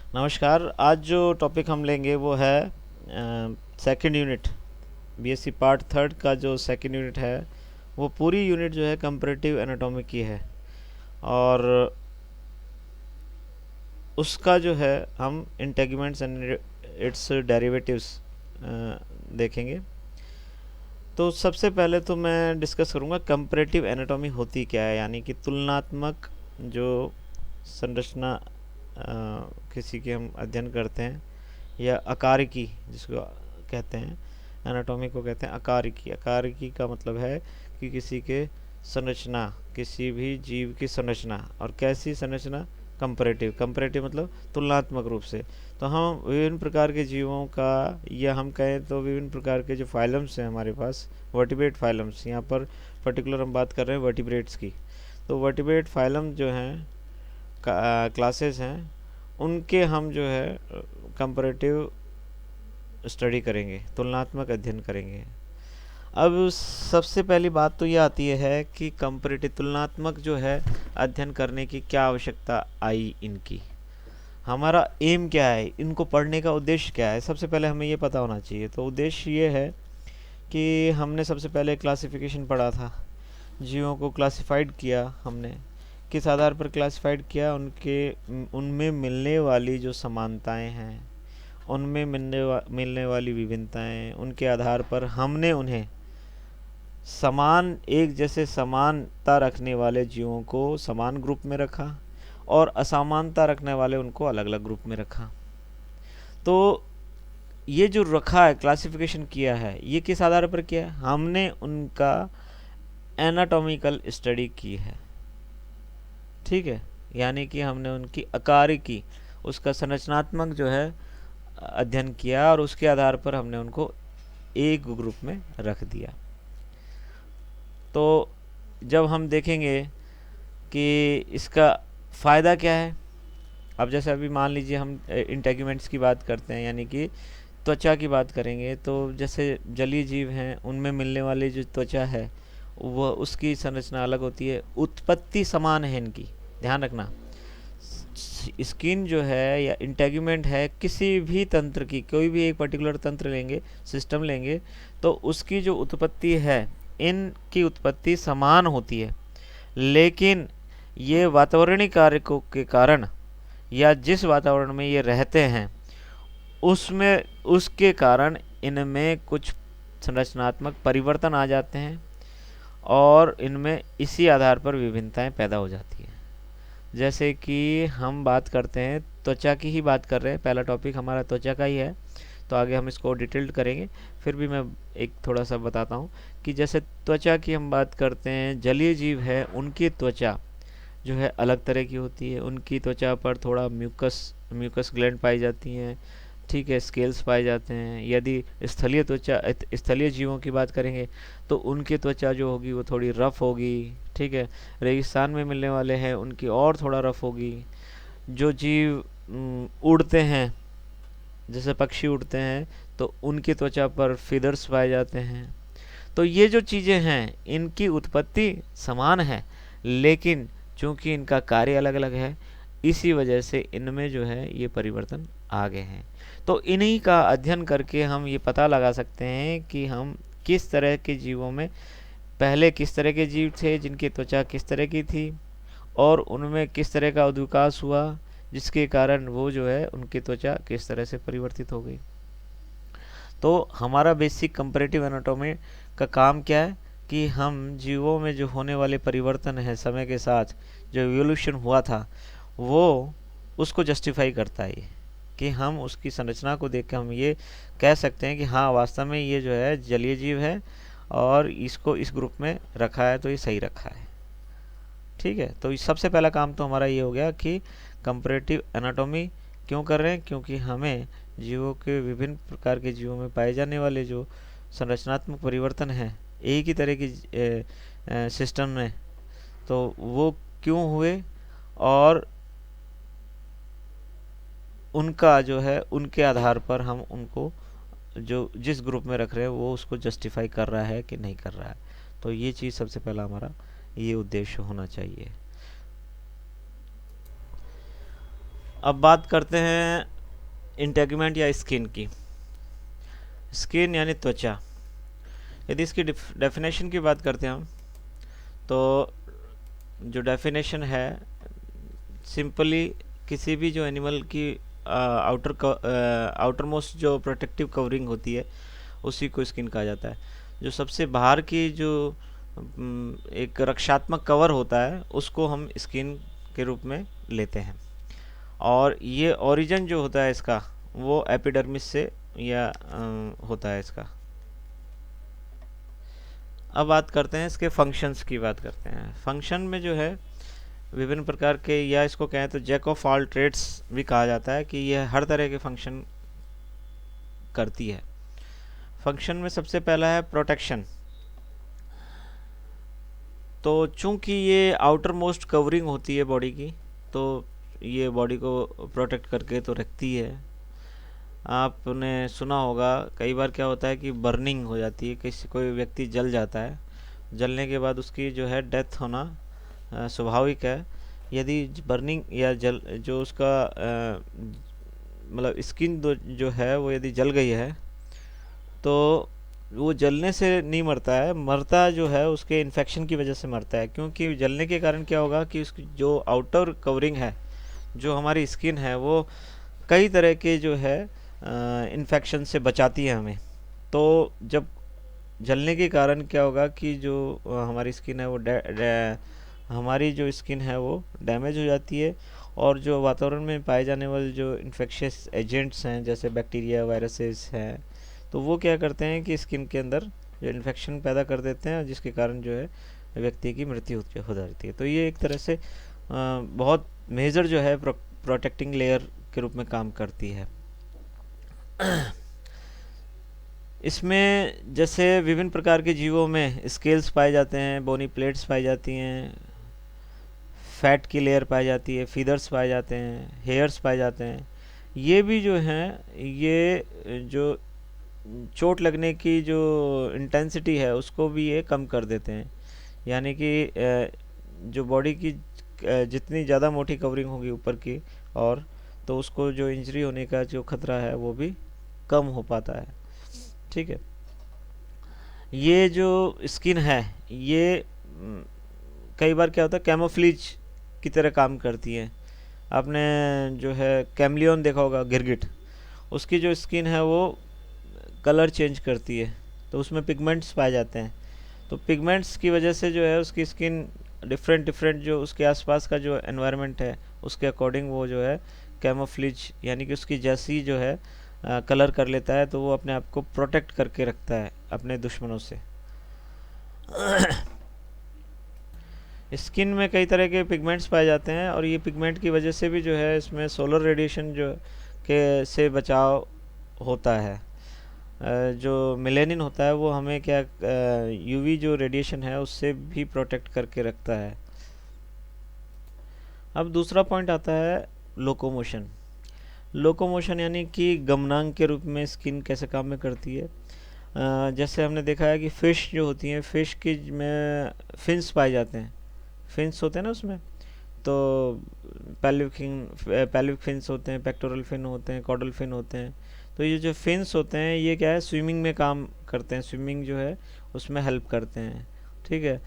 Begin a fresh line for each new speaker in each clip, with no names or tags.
नमस्कार। आज जो टॉपिक हम लेंगे वो है second unit, BSc part third का जो सेकंड यूनिट है वो पूरी यूनिट जो है कंपैरेटिव एनाटॉमी की है। और उसका जो है हम इंटेगुमेंट्स एंड इट्स डेरिवेटिव्स देखेंगे। तो सबसे पहले तो मैं डिस्कस करूँगा कंपैरेटिव एनाटॉमी होती क्या है, यानी कि तुलनात्मक जो संरचना किसी की हम अध्ययन करते हैं, या आकारिकी जिसको कहते हैं। एनाटॉमी को कहते हैं आकारिकी। आकारिकी का मतलब है कि किसी के संरचना, किसी भी जीव की संरचना, और कैसी संरचना, कंपैरेटिव। कंपैरेटिव मतलब तुलनात्मक रूप से। तो हम विभिन्न प्रकार के जीवों का, या हम कहें तो विभिन्न प्रकार के जो फाइलम्स हैं हमारे पास, वर्टिब्रेट फाइलम्स, यहाँ पर पर्टिकुलर हम बात कर रहे हैं वर्टिब्रेट्स की। तो वर्टिब्रेट फाइलम जो हैं, क्लासेस हैं, उनके हम जो है कंपैरेटिव स्टडी करेंगे, तुलनात्मक अध्ययन करेंगे। अब सबसे पहली बात तो ये आती है कि कंपैरेटिव तुलनात्मक जो है अध्ययन करने की क्या आवश्यकता आई इनकी, हमारा एम क्या है, इनको पढ़ने का उद्देश्य क्या है, सबसे पहले हमें ये पता होना चाहिए। तो उद्देश्य ये है कि हमने सबसे पहले क्लासिफिकेशन पढ़ा था, जीवों को क्लासिफाइड किया हमने। किस आधार पर क्लासिफाइड किया? उनमें मिलने वाली जो समानताएं हैं, उनमें मिलने वाली विभिन्नताएं, उनके आधार पर हमने उन्हें समान, एक जैसे समानता रखने वाले जीवों को समान ग्रुप में रखा, और असमानता रखने वाले उनको अलग अलग ग्रुप में रखा। तो ये जो रखा है, क्लासिफिकेशन किया है, ये किस आधार पर किया है? हमने उनका एनाटॉमिकल स्टडी की है, ठीक है। यानी कि हमने उनकी आकारिकी, उसका संरचनात्मक जो है अध्ययन किया, और उसके आधार पर हमने उनको एक ग्रुप में रख दिया। तो जब हम देखेंगे कि इसका फ़ायदा क्या है, अब जैसे अभी मान लीजिए हम इंटेग्यूमेंट्स की बात करते हैं, यानी कि त्वचा की बात करेंगे। तो जैसे जलीय जीव हैं, उनमें मिलने वाली जो त्वचा है वह, उसकी संरचना अलग होती है, उत्पत्ति समान है इनकी, ध्यान रखना। स्किन जो है या इंटेग्यूमेंट है किसी भी तंत्र की, कोई भी एक पर्टिकुलर तंत्र लेंगे, सिस्टम लेंगे, तो उसकी जो उत्पत्ति है, इनकी उत्पत्ति समान होती है। लेकिन ये वातावरणीय कारकों के कारण, या जिस वातावरण में ये रहते हैं उसमें, उसके कारण इनमें कुछ संरचनात्मक परिवर्तन आ जाते हैं, और इनमें इसी आधार पर विभिन्नताएं पैदा हो जाती हैं। जैसे कि हम बात करते हैं, त्वचा की ही बात कर रहे हैं, पहला टॉपिक हमारा त्वचा का ही है, तो आगे हम इसको डिटेल्ड करेंगे। फिर भी मैं एक थोड़ा सा बताता हूँ कि जैसे त्वचा की हम बात करते हैं, जलीय जीव है, उनकी त्वचा जो है अलग तरह की होती है। उनकी त्वचा पर थोड़ा म्यूकस ग्लैंड पाई जाती हैं, ठीक है, स्केल्स पाए जाते हैं। यदि स्थलीय जीवों की बात करेंगे तो उनकी त्वचा जो होगी वो थोड़ी रफ होगी, ठीक है। रेगिस्तान में मिलने वाले हैं उनकी और थोड़ा रफ होगी। जो जीव उड़ते हैं, जैसे पक्षी उड़ते हैं, तो उनकी त्वचा पर फीदर्स पाए जाते हैं। तो ये जो चीज़ें हैं, इनकी उत्पत्ति समान है, लेकिन चूंकि इनका कार्य अलग अलग है, इसी वजह से इनमें जो है ये परिवर्तन आ गए हैं। तो इन्हीं का अध्ययन करके हम ये पता लगा सकते हैं कि हम किस तरह के जीवों में, पहले किस तरह के जीव थे जिनकी त्वचा किस तरह की थी, और उनमें किस तरह का उद्विकास हुआ जिसके कारण वो जो है उनकी त्वचा किस तरह से परिवर्तित हो गई। तो हमारा बेसिक कंपैरेटिव एनाटॉमी का काम क्या है कि हम जीवों में जो होने वाले परिवर्तन है समय के साथ, जो इवोल्यूशन हुआ था, वो उसको जस्टिफाई करता है। ये कि हम उसकी संरचना को देख के हम ये कह सकते हैं कि हाँ, वास्तव में ये जो है जलीय जीव है, और इसको इस ग्रुप में रखा है तो ये सही रखा है, ठीक है। तो सबसे पहला काम तो हमारा ये हो गया कि कंपैरेटिव एनाटॉमी क्यों कर रहे हैं, क्योंकि हमें जीवों के, विभिन्न प्रकार के जीवों में पाए जाने वाले जो संरचनात्मक परिवर्तन हैं एक ही तरह की सिस्टम में, तो वो क्यों हुए, और उनका जो है, उनके आधार पर हम उनको जो जिस ग्रुप में रख रहे हैं वो उसको जस्टिफाई कर रहा है कि नहीं कर रहा है। तो ये चीज़ सबसे पहला हमारा ये उद्देश्य होना चाहिए। अब बात करते हैं इंटेगुमेंट या स्किन की। स्किन यानी त्वचा। यदि इसकी डेफिनेशन की बात करते हैं हम, तो जो डेफिनेशन है सिंपली किसी भी जो एनिमल की आउटर मोस्ट जो प्रोटेक्टिव कवरिंग होती है उसी को स्किन कहा जाता है। जो सबसे बाहर की जो एक रक्षात्मक कवर होता है उसको हम स्किन के रूप में लेते हैं। और ये ओरिजिन जो होता है इसका वो एपिडर्मिस से या होता है इसका। अब बात करते हैं इसके फंक्शंस की। बात करते हैं फंक्शन में जो है विभिन्न प्रकार के, या इसको कहें तो जैक ऑफ ऑल ट्रेड्स भी कहा जाता है कि यह हर तरह के फंक्शन करती है। फंक्शन में सबसे पहला है प्रोटेक्शन। तो चूंकि ये आउटर मोस्ट कवरिंग होती है बॉडी की, तो ये बॉडी को प्रोटेक्ट करके तो रखती है। आपने सुना होगा कई बार क्या होता है कि बर्निंग हो जाती है, किसी कोई व्यक्ति जल जाता है, जलने के बाद उसकी जो है डेथ होना स्वाभाविक है। यदि बर्निंग या जल जो उसका मतलब स्किन जो है वो यदि जल गई है तो वो जलने से नहीं मरता है, मरता जो है उसके इन्फेक्शन की वजह से मरता है। क्योंकि जलने के कारण क्या होगा कि उसकी जो आउटर कवरिंग है, जो हमारी स्किन है, वो कई तरह के जो है इन्फेक्शन से बचाती है हमें। तो जब जलने के कारण क्या होगा कि जो हमारी स्किन है वो हमारी जो स्किन है वो डैमेज हो जाती है, और जो वातावरण में पाए जाने वाले जो इन्फेक्शियस एजेंट्स हैं जैसे बैक्टीरिया, वायरसेस हैं, तो वो क्या करते हैं कि स्किन के अंदर जो इन्फेक्शन पैदा कर देते हैं, जिसके कारण जो है व्यक्ति की मृत्यु हो जाती है। तो ये एक तरह से बहुत मेजर जो है प्रोटेक्टिंग लेयर के रूप में काम करती है। इसमें जैसे विभिन्न प्रकार के जीवों में स्केल्स पाए जाते हैं, बोनी प्लेट्स पाई जाती हैं, फैट की लेयर पाई जाती है, फीदर्स पाए जाते हैं, हेयर्स पाए जाते हैं। ये भी जो हैं, ये जो चोट लगने की जो इंटेंसिटी है उसको भी ये कम कर देते हैं। यानी कि जो बॉडी की जितनी ज़्यादा मोटी कवरिंग होगी ऊपर की, और तो उसको जो इंजरी होने का जो खतरा है वो भी कम हो पाता है। ठीक है। ये जो स्किन है ये कई बार क्या होता है कैमोफ्लेज की तरह काम करती है। आपने जो है कैमलियन देखा होगा, गिरगिट, उसकी जो स्किन है वो कलर चेंज करती है, तो उसमें पिगमेंट्स पाए जाते हैं। तो पिगमेंट्स की वजह से जो है उसकी स्किन डिफरेंट डिफरेंट जो उसके आसपास का जो एनवायरनमेंट है उसके अकॉर्डिंग वो जो है कैमोफ्लेज यानी कि उसकी जैसी जो है कलर कर लेता है, तो वो अपने आप को प्रोटेक्ट करके रखता है अपने दुश्मनों से। स्किन में कई तरह के पिगमेंट्स पाए जाते हैं, और ये पिगमेंट की वजह से भी जो है इसमें सोलर रेडिएशन जो के से बचाव होता है। जो मेलेनिन होता है वो हमें क्या यूवी जो रेडिएशन है उससे भी प्रोटेक्ट करके रखता है। अब दूसरा पॉइंट आता है लोकोमोशन। लोकोमोशन यानी कि गमनांक के रूप में स्किन कैसे काम में करती है। जैसे हमने देखा है कि फ़िश जो होती हैं, फ़िश की में फिन्स पाए जाते हैं, फिन्स होते हैं ना उसमें, तो पैल्विक फिन्स होते हैं, पेक्टोरल फिन होते हैं, कॉडल फिन होते हैं। तो ये जो फिन्स होते हैं ये क्या है, स्विमिंग में काम करते हैं, स्विमिंग जो है उसमें हेल्प करते हैं। ठीक है।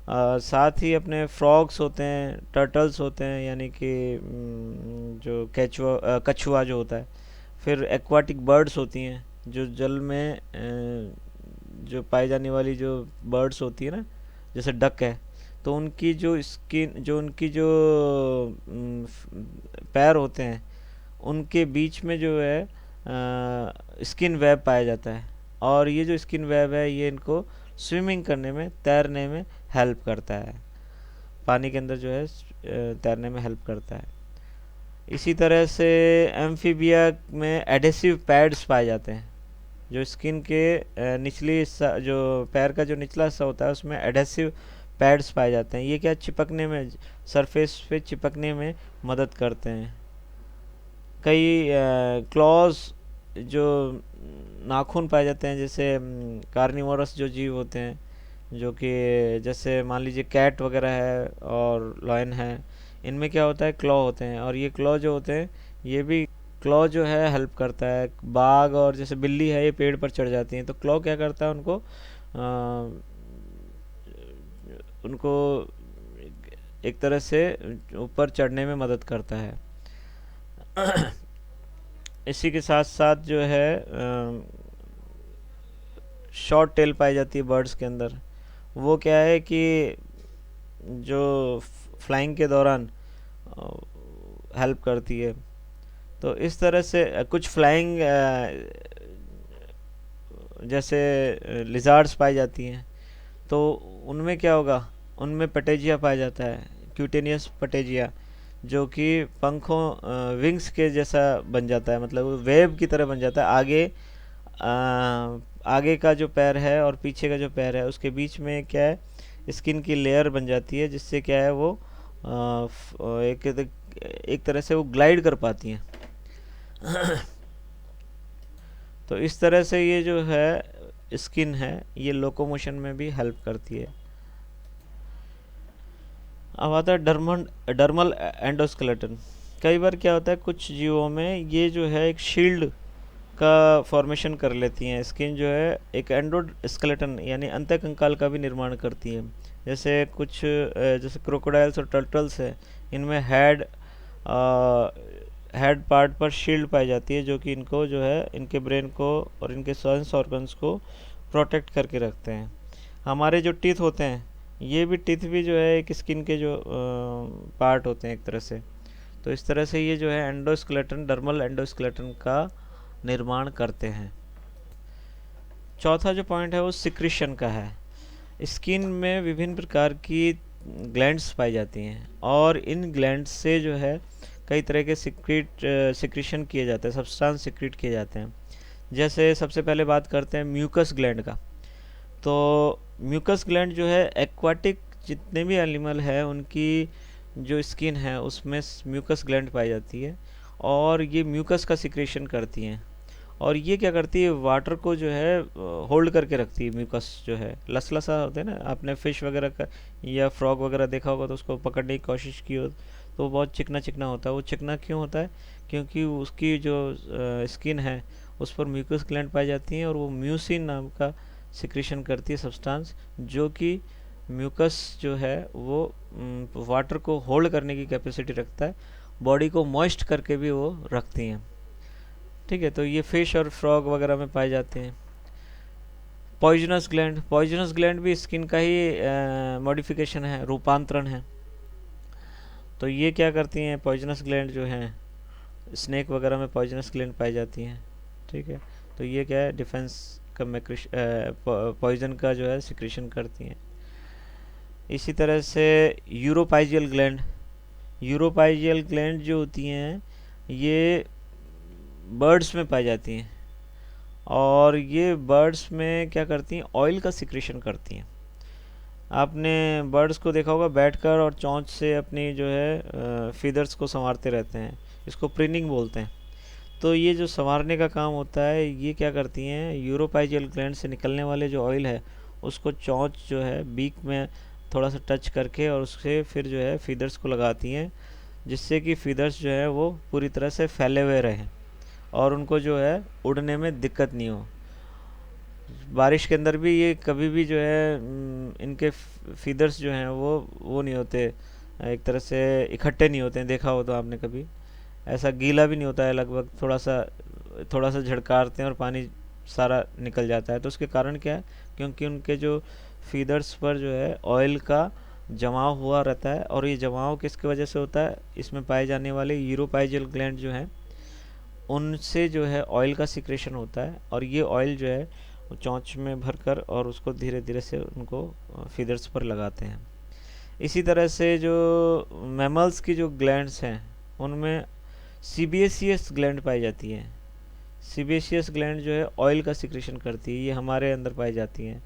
साथ ही अपने फ्रॉग्स होते हैं, टर्टल्स होते हैं, यानी कि जो कछुआ जो होता है। फिर एक्वाटिक बर्ड्स होती हैं जो जल में जो पाई जाने वाली जो बर्ड्स होती है ना, जैसे डक है, तो उनकी जो स्किन जो उनकी जो पैर होते हैं उनके बीच में जो है स्किन वेब पाया जाता है, और ये जो स्किन वेब है ये इनको स्विमिंग करने में, तैरने में हेल्प करता है, पानी के अंदर जो है तैरने में हेल्प करता है। इसी तरह से एम्फीबिया में एडेसिव पैड्स पाए जाते हैं, जो स्किन के निचली हिस्सा, जो पैर का जो निचला हिस्सा होता है उसमें एडेसिव पैड्स पाए जाते हैं। ये क्या चिपकने में, सरफेस पे चिपकने में मदद करते हैं। कई क्लॉज जो नाखून पाए जाते हैं, जैसे कार्निवोरस जो जीव होते हैं, जो कि जैसे मान लीजिए कैट वगैरह है और लॉयन है, इनमें क्या होता है क्लॉ होते हैं, और ये क्लॉ जो होते हैं ये भी क्लॉ जो है हेल्प करता है। बाघ और जैसे बिल्ली है, ये पेड़ पर चढ़ जाती हैं, तो क्लॉ क्या करता है, उनको उनको एक तरह से ऊपर चढ़ने में मदद करता है। इसी के साथ साथ जो है शॉर्ट टेल पाई जाती है बर्ड्स के अंदर। वो क्या है कि जो फ्लाइंग के दौरान हेल्प करती है। तो इस तरह से कुछ फ्लाइंग जैसे लिजार्ड्स पाई जाती हैं, तो उनमें क्या होगा, उनमें पटेजिया पाया जाता है, क्यूटेनियस पटेजिया, जो कि पंखों विंग्स के जैसा बन जाता है, मतलब वेब की तरह बन जाता है। आगे का जो पैर है और पीछे का जो पैर है, उसके बीच में क्या है, स्किन की लेयर बन जाती है, जिससे क्या है वो एक तरह से वो ग्लाइड कर पाती हैं। तो इस तरह से ये जो है स्किन है, ये लोकोमोशन में भी हेल्प करती है। अब आता है डर्मल एंडोस्केलेटन। कई बार क्या होता है, कुछ जीवों में ये जो है एक शील्ड का फॉर्मेशन कर लेती हैं। स्किन जो है एक एंडोस्केलेटन यानी अंतःकंकाल का भी निर्माण करती है। जैसे कुछ जैसे क्रोकोडाइल्स और टर्टल्स है, इनमें हेड पार्ट पर शील्ड पाई जाती है, जो कि इनको जो है इनके ब्रेन को और इनके सेंस ऑर्गन्स को प्रोटेक्ट करके रखते हैं। हमारे जो टीथ होते हैं, ये भी टीथ भी जो है एक स्किन के जो पार्ट होते हैं एक तरह से। तो इस तरह से ये जो है एंडोस्केलेटन, डर्मल एंडोस्केलेटन का निर्माण करते हैं। चौथा जो पॉइंट है वो सिक्रीशन का है। स्किन में विभिन्न प्रकार की ग्लैंड्स पाई जाती हैं, और इन ग्लैंड्स से जो है कई तरह के सिक्रीशन किए जाते हैं, सब्सटेंस सिक्रीट किए जाते हैं। जैसे सबसे पहले बात करते हैं म्यूकस ग्लैंड का। तो म्यूकस ग्लैंड जो है एक्वाटिक जितने भी एनिमल है, उनकी जो स्किन है उसमें म्यूकस ग्लैंड पाई जाती है, और ये म्यूकस का सिक्रेशन करती हैं। और ये क्या करती है, वाटर को जो है होल्ड करके रखती है। म्यूकस जो है लसलसा होता है ना, आपने फिश वगैरह का या फ्रॉग वगैरह देखा होगा, तो उसको पकड़ने की कोशिश की हो तो वो बहुत चिकना चिकना होता है। वो चिकना क्यों होता है, क्योंकि उसकी जो स्किन है उस पर म्यूकस ग्लैंड पाई जाती हैं, और वो म्यूसिन नाम का सिक्रेशन करती है सब्सटेंस, जो कि म्यूकस जो है वो वाटर को होल्ड करने की कैपेसिटी रखता है, बॉडी को मॉइस्ट करके भी वो रखती हैं। ठीक है, तो ये फिश और फ्रॉग वगैरह में पाए जाते हैं। पॉइजनस ग्लैंड भी स्किन का ही मॉडिफिकेशन है, रूपांतरण है। तो ये क्या करती हैं, पॉइजनस ग्लैंड जो हैं, स्नेक वगैरह में पॉइजनस ग्लैंड पाई जाती हैं। ठीक है, तो ये क्या है, डिफेंस का पॉइजन का जो है सिक्रेशन करती हैं। इसी तरह से यूरोपाइजियल ग्लैंड जो होती हैं, ये बर्ड्स में पाई जाती हैं, और ये बर्ड्स में क्या करती हैं, ऑयल का सिक्रेशन करती हैं। आपने बर्ड्स को देखा होगा बैठकर और चोंच से अपनी जो है फीदर्स को संवारते रहते हैं, इसको प्रिनिंग बोलते हैं। तो ये जो संवारने का काम होता है, ये क्या करती हैं, यूरोपाइजियल ग्लैंड से निकलने वाले जो ऑयल है उसको चोंच जो है बीक में थोड़ा सा टच करके, और उससे फिर जो है फीदर्स को लगाती हैं, जिससे कि फीदर्स जो है वो पूरी तरह से फैले हुए रहें और उनको जो है उड़ने में दिक्कत नहीं हो। बारिश के अंदर भी ये कभी भी जो है इनके फीदर्स जो हैं वो नहीं होते, एक तरह से इकट्ठे नहीं होते हैं। देखा हो तो आपने कभी, ऐसा गीला भी नहीं होता है, लगभग थोड़ा सा झड़कारते हैं और पानी सारा निकल जाता है। तो उसके कारण क्या है, क्योंकि उनके जो फीदर्स पर जो है ऑयल का जमाव हुआ रहता है, और ये जमाव किसकी वजह से होता है, इसमें पाए जाने वाले यूरोपाइजियल ग्लैंड जो हैं उनसे जो है ऑयल का सिक्रेशन होता है, और ये ऑयल जो है वो चोंच में भरकर और उसको धीरे धीरे से उनको फीदर्स पर लगाते हैं। इसी तरह से जो मैमल्स की जो ग्लैंड्स हैं उनमें सीबेशियस ग्लैंड पाई जाती हैं। सीबेशियस ग्लैंड जो है ऑयल का सिक्रेशन करती है, ये हमारे अंदर पाई जाती हैं।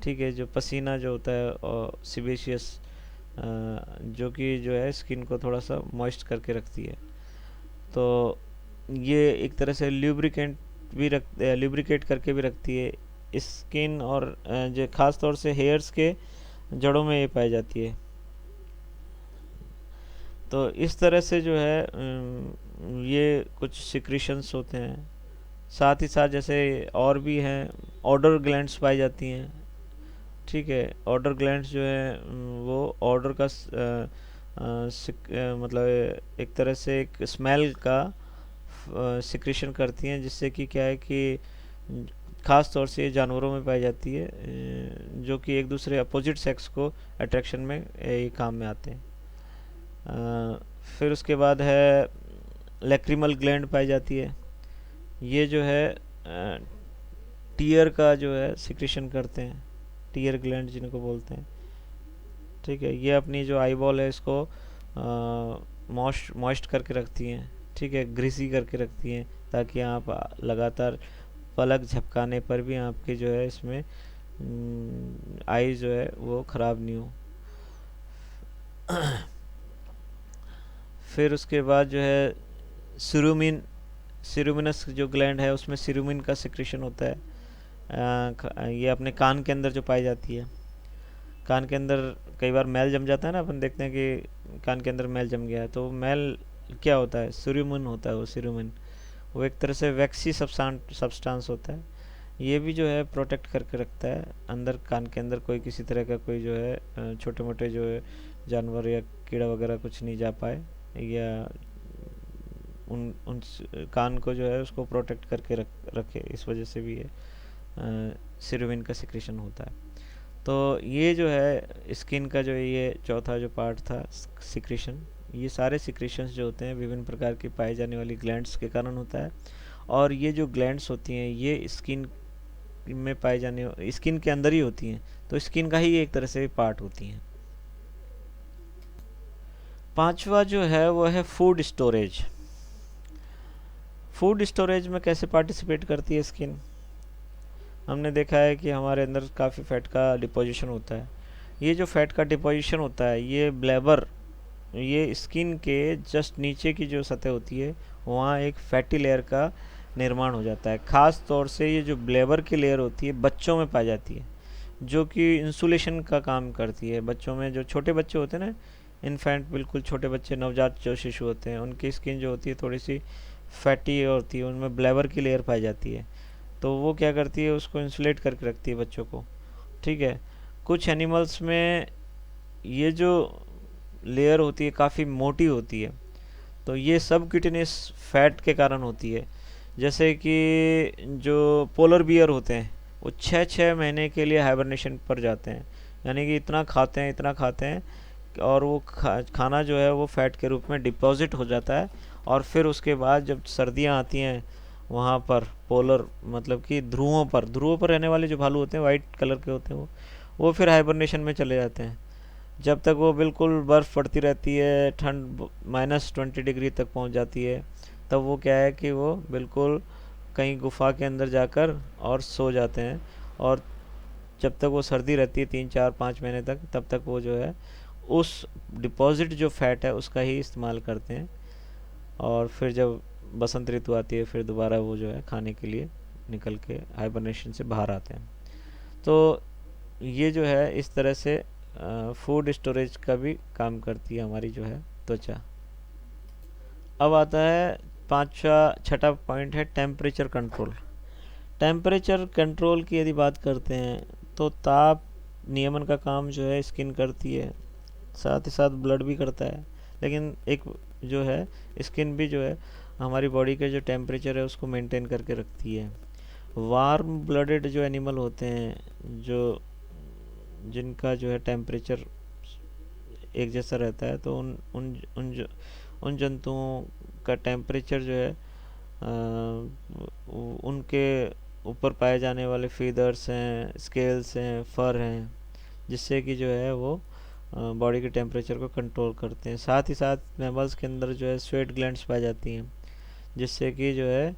ठीक है, जो पसीना जो होता है और सीबेशियस जो कि जो है स्किन को थोड़ा सा मॉइस्ट करके रखती है। तो ये एक तरह से ल्यूब्रिकेट करके भी रखती है स्किन, और जो ख़ास तौर से हेयर्स के जड़ों में ये पाई जाती है। तो इस तरह से जो है ये कुछ सिक्रीशंस होते हैं। साथ ही साथ जैसे और भी हैं, ऑडर ग्लैंड्स पाई जाती हैं। ठीक है, ऑडर ग्लैंड्स जो है वो ऑडर का मतलब एक तरह से एक स्मेल का सिक्रीशन करती हैं, जिससे कि क्या है कि ख़ास तौर से ये जानवरों में पाई जाती है, जो कि एक दूसरे अपोजिट सेक्स को अट्रैक्शन में ये काम में आते हैं। फिर उसके बाद है लैक्रिमल ग्लैंड पाई जाती है। ये जो है टीयर का जो है सिक्रीशन करते हैं, टीयर ग्लैंड जिनको बोलते हैं। ठीक है, ये अपनी जो आई बॉल है इसको मॉइस्ट करके रखती हैं। ठीक है, ग्रीसी करके रखती हैं, ताकि आप लगातार पलक झपकाने पर भी आपके जो है इसमें आई जो है वो ख़राब नहीं हो। फिर उसके बाद जो है सिरुमिनस जो ग्लैंड है उसमें सिरुमिन का सिक्रीशन होता है। ये अपने कान के अंदर जो पाई जाती है। कान के अंदर कई बार मैल जम जाता है ना, अपन देखते हैं कि कान के अंदर मैल जम गया है, तो मैल क्या होता है, सिरुमिन होता है। वो सिरुमिन वो एक तरह से वैक्सी सब्सटेंस होता है। ये भी जो है प्रोटेक्ट करके रखता है अंदर, कान के अंदर कोई किसी तरह का कोई जो है छोटे मोटे जो है जानवर या कीड़ा वगैरह कुछ नहीं जा पाए, या उन कान को जो है उसको प्रोटेक्ट करके रखे। इस वजह से भी ये सिरुमिन का सिक्रेशन होता है। तो ये जो है स्किन का जो ये चौथा जो पार्ट था सिक्रेशन, ये सारे सिक्रेशंस जो होते हैं विभिन्न प्रकार की पाई जाने वाली ग्लैंड्स के कारण होता है। और ये जो ग्लैंड्स होती हैं ये स्किन में पाई जाने, स्किन के अंदर ही होती हैं, तो स्किन का ही एक तरह से पार्ट होती हैं। पांचवा जो है वो है फूड स्टोरेज। फूड स्टोरेज में कैसे पार्टिसिपेट करती है स्किन? हमने देखा है कि हमारे अंदर काफ़ी फैट का डिपोजिशन होता है। ये जो फैट का डिपोजिशन होता है ये ब्लैबर, ये स्किन के जस्ट नीचे की जो सतह होती है वहाँ एक फैटी लेयर का निर्माण हो जाता है। ख़ास तौर से ये जो ब्लैबर की लेयर होती है बच्चों में पाई जाती है, जो कि इंसुलेशन का काम करती है। बच्चों में जो छोटे बच्चे होते हैं ना, इन्फेंट, बिल्कुल छोटे बच्चे, नवजात जो शिशु होते हैं, उनकी स्किन जो होती है थोड़ी सी फैटी होती है, उनमें ब्लैबर की लेयर पाई जाती है। तो वो क्या करती है, उसको इंसुलेट करके रखती है बच्चों को। ठीक है, कुछ एनिमल्स में ये जो लेयर होती है काफ़ी मोटी होती है, तो ये सबक्यूटेनियस फैट के कारण होती है। जैसे कि जो पोलर बियर होते हैं वो 6-6 महीने के लिए हाइबरनेशन पर जाते हैं, यानी कि इतना खाते हैं और वो खाना जो है वो फैट के रूप में डिपॉजिट हो जाता है। और फिर उसके बाद जब सर्दियाँ आती हैं वहाँ पर पोलर मतलब कि ध्रुवों पर रहने वाले जो भालू होते हैं वाइट कलर के होते हैं वो फिर हाइबरनेशन में चले जाते हैं। जब तक वो बिल्कुल बर्फ़ पड़ती रहती है, ठंड -20 डिग्री तक पहुँच जाती है, तब वो क्या है कि वो बिल्कुल कहीं गुफा के अंदर जाकर और सो जाते हैं। और जब तक वो सर्दी रहती है 3-4-5 महीने तक, तब तक वो जो है उस डिपॉजिट जो फैट है उसका ही इस्तेमाल करते हैं। और फिर जब बसंत ऋतु आती है फिर दोबारा वो जो है खाने के लिए निकल के हाइबरनेशन से बाहर आते हैं। तो ये जो है इस तरह से फूड स्टोरेज का भी काम करती है हमारी जो है त्वचा। अब आता है छठा पॉइंट है टेम्परेचर कंट्रोल। टेम्परेचर कंट्रोल की यदि बात करते हैं तो ताप नियमन का काम जो है स्किन करती है, साथ ही साथ ब्लड भी करता है। लेकिन एक जो है स्किन भी जो है हमारी बॉडी के जो टेम्परेचर है उसको मेंटेन करके रखती है। वार्म ब्लडेड जो एनिमल होते हैं, जो जिनका जो है टेम्परेचर एक जैसा रहता है, तो उन जंतुओं का टेम्परेचर जो है उनके ऊपर पाए जाने वाले फीदर्स हैं, स्केल्स हैं, फर हैं, जिससे कि जो है वो बॉडी के टेम्परेचर को कंट्रोल करते हैं। साथ ही साथ मैमल्स के अंदर जो है स्वेट ग्लैंड्स पाई जाती हैं, जिससे कि जो है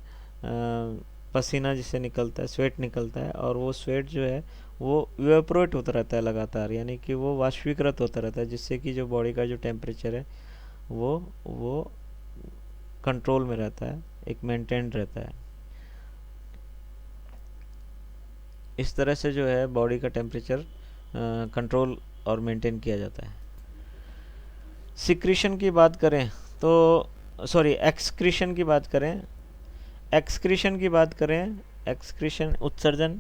पसीना जिससे निकलता है, स्वेट निकलता है, और वो स्वेट जो है वो इवेपोरेट होता रहता है लगातार, यानी कि वो वाष्पीकृत होता रहता है, जिससे कि जो बॉडी का जो टेम्परेचर है वो कंट्रोल में रहता है, एक मेंटेन्ड रहता है। इस तरह से जो है बॉडी का टेम्परेचर कंट्रोल और मेंटेन किया जाता है। सिक्रीशन की बात करें तो सॉरी एक्सक्रीशन की बात करें, एक्सक्रीशन की बात करें, एक्सक्रीशन उत्सर्जन,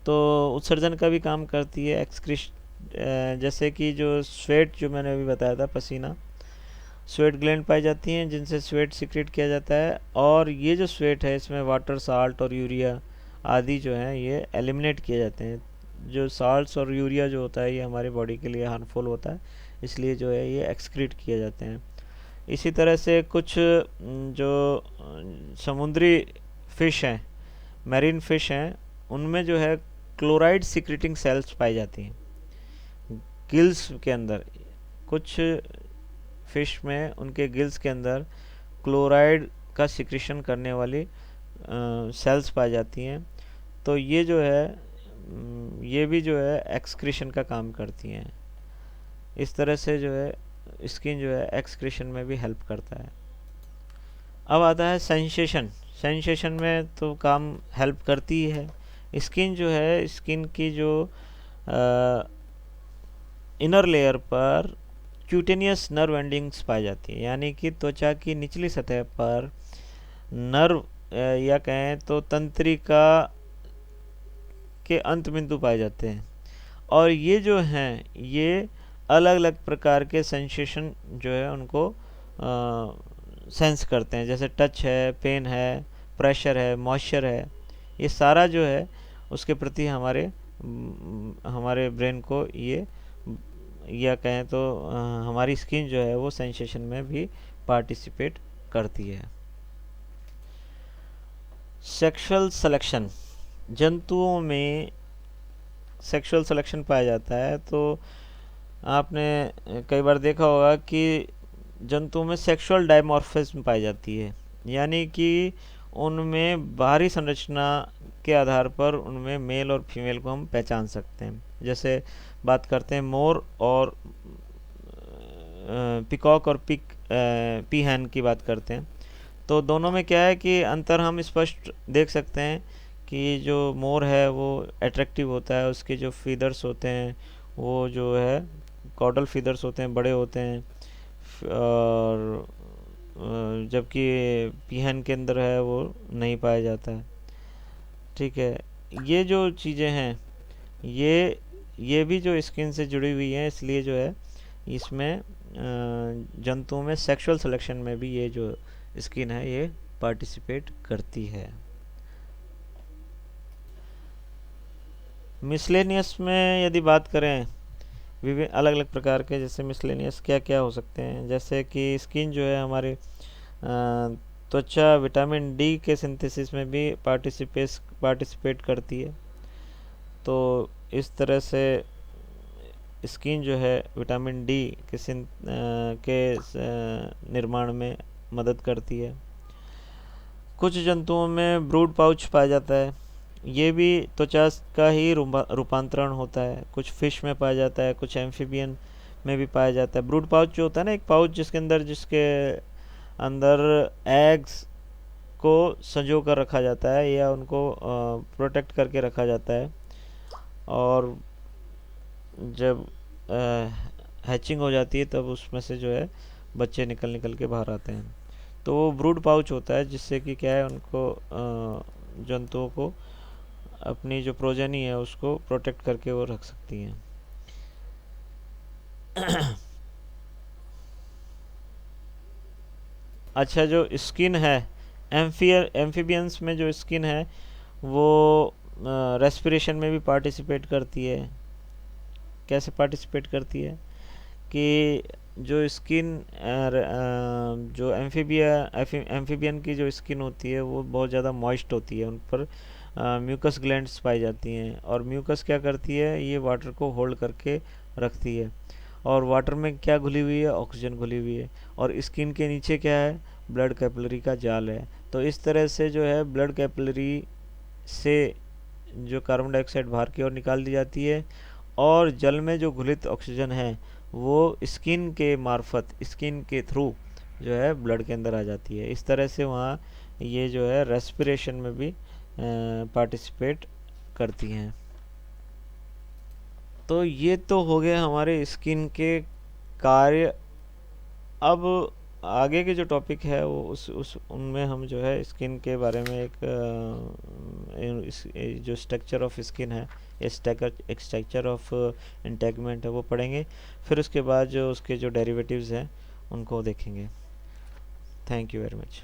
तो उत्सर्जन का भी काम करती है एक्सक्रीश, जैसे कि जो स्वेट जो मैंने अभी बताया था, पसीना, स्वेट ग्लैंड पाई जाती हैं जिनसे स्वेट सिक्रेट किया जाता है, और ये जो स्वेट है इसमें वाटर, साल्ट और यूरिया आदि जो हैं ये एलिमिनेट किए जाते हैं। जो साल्ट्स और यूरिया जो होता है ये हमारी बॉडी के लिए हार्मफुल होता है, इसलिए जो है ये एक्सक्रीट किए जाते हैं। इसी तरह से कुछ जो समुद्री फिश हैं, मैरीन फिश हैं, उनमें जो है क्लोराइड सिक्रेटिंग सेल्स पाई जाती हैं गिल्स के अंदर। कुछ फिश में उनके गिल्स के अंदर क्लोराइड का सिक्रेशन करने वाली सेल्स पाई जाती हैं। तो ये जो है ये भी जो है एक्सक्रीशन का काम करती हैं। इस तरह से जो है स्किन जो है एक्सक्रीशन में भी हेल्प करता है। अब आता है सेंसेशन। सेंसेशन में तो काम हेल्प करती ही है। स्किन जो है, स्किन की जो इनर लेयर पर क्यूटेनियस नर्व एंडिंग्स पाई जाती है, यानी कि त्वचा की निचली सतह पर नर्व या कहें तो तंत्रिका के अंत बिंदु पाए जाते हैं, और ये जो हैं ये अलग अलग प्रकार के सेंसेशन जो है उनको सेंस करते हैं, जैसे टच है, पेन है, प्रेशर है, मॉइस्चर है। ये सारा जो है उसके प्रति हमारे ब्रेन को ये, या कहें तो हमारी स्किन जो है वो सेंसेशन में भी पार्टिसिपेट करती है। सेक्सुअल सिलेक्शन, जंतुओं में सेक्सुअल सिलेक्शन पाया जाता है। तो आपने कई बार देखा होगा कि जंतुओं में सेक्सुअल डायमॉर्फिज्म पाई जाती है, यानी कि उनमें बाहरी संरचना के आधार पर उनमें मेल और फीमेल को हम पहचान सकते हैं। जैसे बात करते हैं मोर और पिकॉक और पीहैन की बात करते हैं, तो दोनों में क्या है कि अंतर हम स्पष्ट देख सकते हैं कि जो मोर है वो अट्रैक्टिव होता है, उसके जो फीदर्स होते हैं वो जो है कॉडल फीदर्स होते हैं, बड़े होते हैं, और जबकि पीहन के अंदर है वो नहीं पाया जाता है। ठीक है, ये जो चीज़ें हैं ये भी जो स्किन से जुड़ी हुई हैं, इसलिए जो है इसमें जंतुओं में सेक्सुअल सिलेक्शन में भी ये जो स्किन है ये पार्टिसिपेट करती है। मिसलेनियस में यदि बात करें, विभिन्न अलग अलग प्रकार के, जैसे मिसलेनियस क्या क्या हो सकते हैं, जैसे कि स्किन जो है हमारे त्वचा विटामिन डी के सिंथेसिस में भी पार्टिसिपेट करती है। तो इस तरह से स्किन जो है विटामिन डी के निर्माण में मदद करती है। कुछ जंतुओं में ब्रूड पाउच पाया जाता है, ये भी त्वचा का ही रूपांतरण होता है। कुछ फिश में पाया जाता है, कुछ एम्फीबियन में भी पाया जाता है। ब्रूड पाउच जो होता है ना, एक पाउच जिसके अंदर एग्स को संजो कर रखा जाता है या उनको प्रोटेक्ट करके रखा जाता है, और जब हैचिंग हो जाती है तब उसमें से जो है बच्चे निकल के बाहर आते हैं। तो वो ब्रूड पाउच होता है, जिससे कि क्या है उनको जंतुओं को अपनी जो प्रोजेनी है उसको प्रोटेक्ट करके वो रख सकती हैं। अच्छा, जो स्किन है एम्फीबियंस में जो स्किन है वो रेस्पिरेशन में भी पार्टिसिपेट करती है। कैसे पार्टिसिपेट करती है कि जो स्किन जो एम्फीबियन की जो स्किन होती है वो बहुत ज़्यादा मॉइस्ट होती है, उन पर म्यूकस ग्लैंड्स पाई जाती हैं, और म्यूकस क्या करती है, ये वाटर को होल्ड करके रखती है। और वाटर में क्या घुली हुई है, ऑक्सीजन घुली हुई है, और स्किन के नीचे क्या है, ब्लड कैपिलरी का जाल है। तो इस तरह से जो है ब्लड कैपिलरी से जो कार्बन डाइऑक्साइड बाहर की ओर निकाल दी जाती है, और जल में जो घुलित ऑक्सीजन है वो स्किन के मार्फत, स्किन के थ्रू जो है ब्लड के अंदर आ जाती है। इस तरह से वहाँ ये जो है रेस्पिरेशन में भी पार्टिसिपेट करती हैं। तो ये तो हो गए हमारे स्किन के कार्य। अब आगे के जो टॉपिक है वो उस उनमें हम जो है स्किन के बारे में एक जो स्ट्रक्चर ऑफ स्किन है, स्ट्रक्चर ऑफ इंटेगमेंट है वो पढ़ेंगे। फिर उसके बाद जो उसके जो डेरिवेटिव्स हैं उनको देखेंगे। Thank you very much.